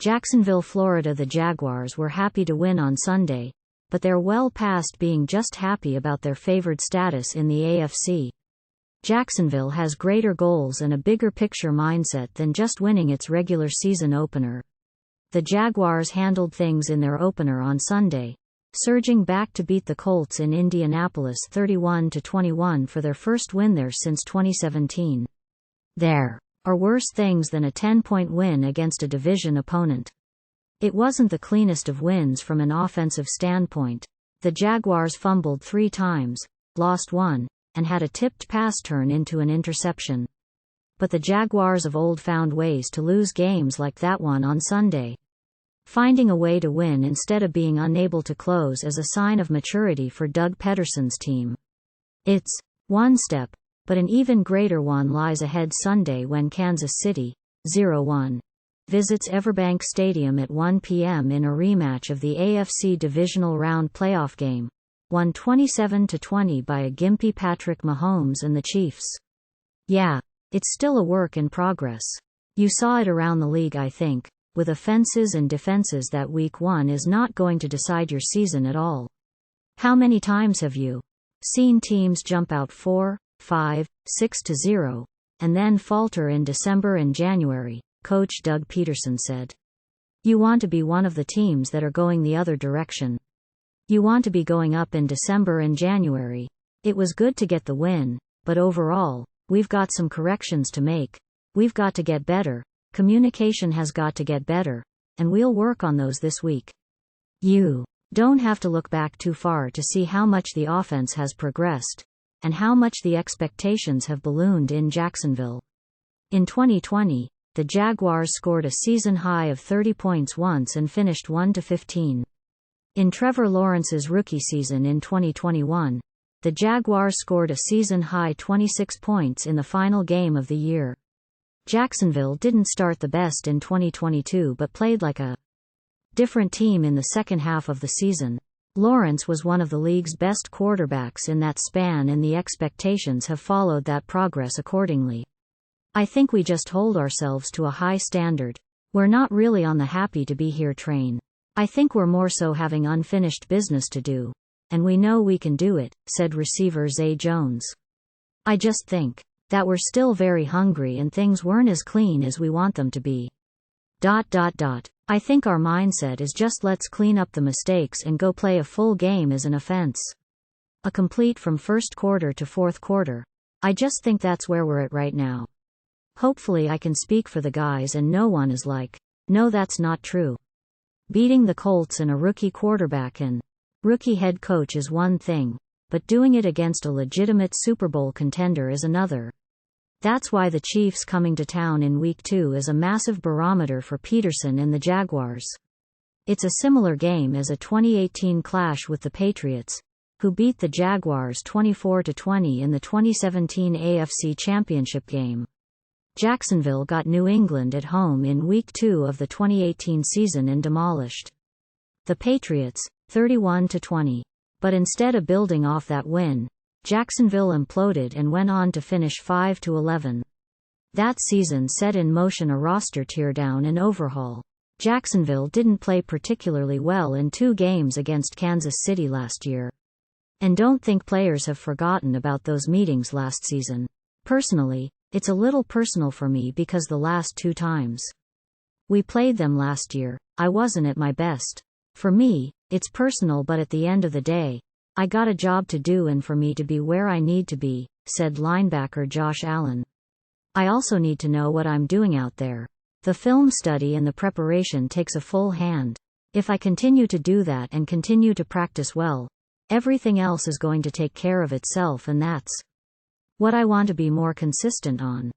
Jacksonville, Florida. The Jaguars were happy to win on Sunday, but they're well past being just happy about their favored status in the AFC. Jacksonville has greater goals and a bigger picture mindset than just winning its regular season opener. The Jaguars handled things in their opener on Sunday, surging back to beat the Colts in Indianapolis 31-21 for their first win there since 2017. There are worse things than a 10-point win against a division opponent. It wasn't the cleanest of wins from an offensive standpoint. The Jaguars fumbled 3 times, lost 1, and had a tipped pass turn into an interception. But the Jaguars of old found ways to lose games like that one on Sunday. Finding a way to win instead of being unable to close is a sign of maturity for Doug Pederson's team. It's one step, but an even greater one lies ahead Sunday when Kansas City, 0-1, visits EverBank Stadium at 1 p.m. in a rematch of the AFC divisional round playoff game, won 27-20 by a gimpy Patrick Mahomes and the Chiefs. Yeah, it's still a work in progress. You saw it around the league, I think, with offenses and defenses, that week 1 is not going to decide your season at all. How many times have you seen teams jump out 4, 5, 6-0, and then falter in December and January? Coach Doug Pederson said. You want to be one of the teams that are going the other direction. You want to be going up in December and January. It was good to get the win, but overall, we've got some corrections to make. We've got to get better. Communication has got to get better, and we'll work on those this week. You don't have to look back too far to see how much the offense has progressed, and how much the expectations have ballooned in Jacksonville. In 2020, the Jaguars scored a season high of 30 points once and finished 1-15. In Trevor Lawrence's rookie season in 2021, the Jaguars scored a season high 26 points in the final game of the year. Jacksonville didn't start the best in 2022 but played like a different team in the second half of the season. Lawrence was one of the league's best quarterbacks in that span, and the expectations have followed that progress accordingly. I think we just hold ourselves to a high standard. We're not really on the happy to be here train. I think we're more so having unfinished business to do. And we know we can do it, said receiver Zay Jones. I just think that we're still very hungry and things weren't as clean as we want them to be. I think our mindset is just let's clean up the mistakes and go play a full game as an offense. A complete from first quarter to fourth quarter. I just think that's where we're at right now. Hopefully I can speak for the guys and no one is like, no, that's not true. Beating the Colts and a rookie quarterback and rookie head coach is one thing, but doing it against a legitimate Super Bowl contender is another. That's why the Chiefs coming to town in Week 2 is a massive barometer for Pederson and the Jaguars. It's a similar game as a 2018 clash with the Patriots, who beat the Jaguars 24-20 in the 2017 AFC Championship game. Jacksonville got New England at home in Week 2 of the 2018 season and demolished the Patriots, 31-20. But instead of building off that win, Jacksonville imploded and went on to finish 5-11. That season set in motion a roster teardown and overhaul. Jacksonville didn't play particularly well in 2 games against Kansas City last year. And don't think players have forgotten about those meetings last season. Personally, it's a little personal for me because the last 2 times we played them last year, I wasn't at my best. For me, it's personal, but at the end of the day, I got a job to do and for me to be where I need to be, said linebacker Josh Allen. I also need to know what I'm doing out there. The film study and the preparation takes a full hand. If I continue to do that and continue to practice well, everything else is going to take care of itself, and that's what I want to be more consistent on.